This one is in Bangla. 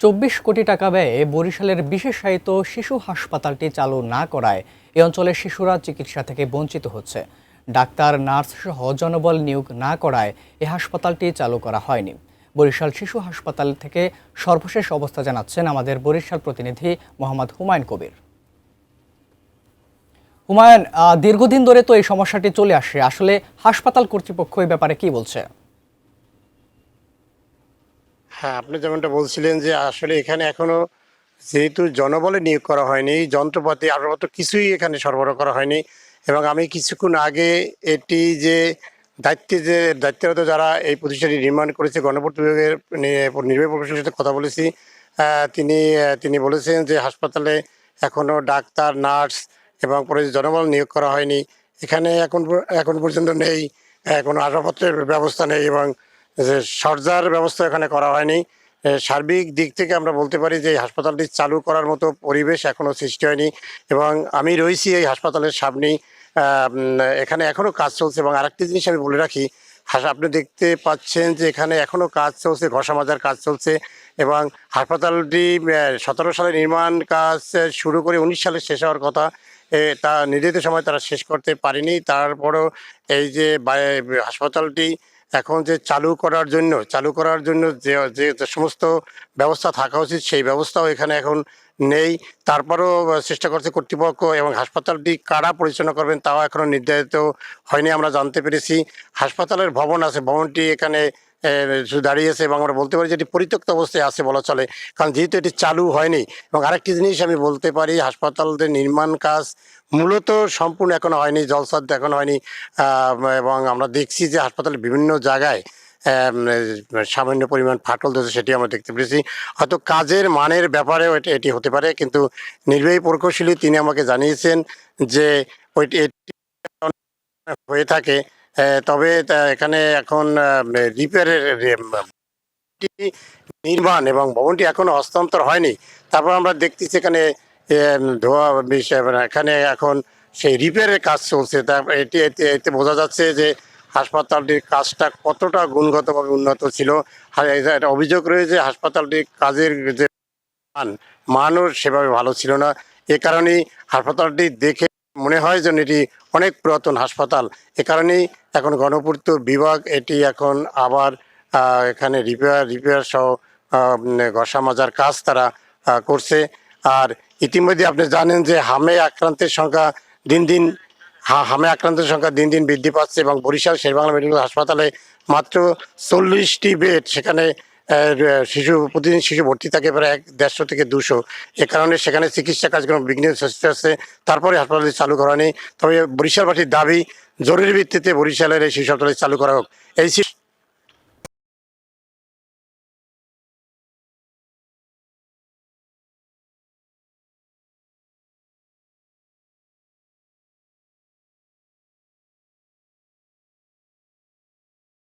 ২৪ কোটি টাকা ব্যয়ে বরিশালের বিশেষায়িত শিশু হাসপাতালটি চালু না করায় এ অঞ্চলের শিশুরা চিকিৎসা থেকে বঞ্চিত হচ্ছে। ডাক্তার, নার্স সহ জনবল নিয়োগ না করায় এ হাসপাতালটি চালু করা হয়নি। বরিশাল শিশু হাসপাতাল থেকে সর্বশেষ অবস্থা জানাচ্ছেন আমাদের বরিশাল প্রতিনিধি মোহাম্মদ হুমায়ুন কবির। হুমায়ুন, দীর্ঘদিন ধরে তো এই সমস্যাটি চলে আসে, আসলে হাসপাতাল কর্তৃপক্ষ এই ব্যাপারে কি বলছে? হ্যাঁ, আপনি যেমনটা বলছিলেন যে আসলে এখানে এখনো যেহেতু জনবলে নিয়োগ করা হয়নি, যন্ত্রপাতি আসবাবপত্র কিছুই এখানে সরবরাহ করা হয়নি। এবং আমি কিছুক্ষণ আগে এটি যে দায়িত্বরত যারা এই প্রতিষ্ঠানটি নির্মাণ করেছে গণপূর্ত বিভাগের নির্বাহী প্রকৌশলীর সাথে কথা বলেছি। তিনি বলেছেন যে হাসপাতালে এখনো ডাক্তার, নার্স এবং পরে জনবল নিয়োগ করা হয়নি। এখানে এখন পর্যন্ত নেই কোনো আসবাবপত্রের ব্যবস্থা নেই এবং যে শয্যার ব্যবস্থা এখানে করা হয়নি। সার্বিক দিক থেকে আমরা বলতে পারি যে এই হাসপাতালটি চালু করার মতো পরিবেশ এখনও সৃষ্টি হয়নি। এবং আমি রয়েছি এই হাসপাতালের সামনেই। এখানে এখনও কাজ চলছে। এবং আরেকটি জিনিস আমি বলে রাখি, আপনি দেখতে পাচ্ছেন যে এখানে এখনও কাজ চলছে, ঘষা মাজার কাজ চলছে। এবং হাসপাতালটি 17 সালে নির্মাণ কাজ শুরু করে 19 সালে শেষ হওয়ার কথা। তা নির্ধারিত সময় তারা শেষ করতে পারেনি। তারপরও এই যে হাসপাতালটি এখন যে চালু করার জন্য যে যে যে সমস্ত ব্যবস্থা থাকা উচিত সেই ব্যবস্থাও এখানে এখন নেই। তারপরও চেষ্টা করছে কর্তৃপক্ষ। এবং হাসপাতালটি কারা পরিচালনা করবেন তাও এখনও নির্ধারিত হয়নি আমরা জানতে পেরেছি। হাসপাতালের ভবন আছে, ভবনটি এখানে শুধু দাঁড়িয়েছে এবং আমরা বলতে পারি যে এটি পরিত্যক্ত অবস্থায় আছে বলা চলে, কারণ যেহেতু এটি চালু হয়নি। এবং আরেকটি জিনিস আমি বলতে পারি, হাসপাতালদের নির্মাণ কাজ মূলত সম্পূর্ণ এখনো হয়নি, জলসাধ্য এখনো হয়নি। এবং আমরা দেখছি যে হাসপাতালের বিভিন্ন জায়গায় সামান্য পরিমাণ ফাটল ধরেছে, সেটি আমরা দেখতে পেরেছি। হয়তো কাজের মানের ব্যাপারেও এটি হতে পারে, কিন্তু নির্বাহী প্রকৌশলী তিনি আমাকে জানিয়েছেন যে ওইটি হয়ে থাকে। তবে এখানে এখন রিপেয়ারের নির্মাণ এবং ভবনটি এখনো হস্তান্তর হয়নি। তারপর আমরা দেখতেছি এখানে ধোয়া বিষয়, এখানে এখন সেই রিপেয়ারের কাজ চলছে। তারপর এতে বোঝা যাচ্ছে যে হাসপাতালটির কাজটা কতটা গুণগতভাবে উন্নত ছিল। একটা অভিযোগ রয়েছে হাসপাতালটির কাজের যে মানও সেভাবে ভালো ছিল না। এ কারণেই হাসপাতালটি দেখে মনে হয় যেন এটি অনেক পুরাতন হাসপাতাল। এ কারণেই এখন গণপূর্ত বিভাগ এটি এখন আবার এখানে রিপেয়ার সহ ঘষা মাজার কাজ তারা করছে। আর ইতিমধ্যে আপনি জানেন যে হামে আক্রান্তের সংখ্যা দিন দিন বৃদ্ধি পাচ্ছে। এবং বরিশাল শেরেবাংলা মেডিকেল হাসপাতালে মাত্র 40টি বেড, সেখানে প্রতিদিন শিশু ভর্তি থাকে প্রায় 150 থেকে 200। এ কারণে সেখানে চিকিৎসা কার্যক্রম বিঘ্নিত হচ্ছে। তারপরে হাসপাতালটি চালু করা নেই। তবে বরিশালবাসীর দাবি জরুরি ভিত্তিতে বরিশালের এই শিশু হাসপাতালটি চালু করা হোক। এই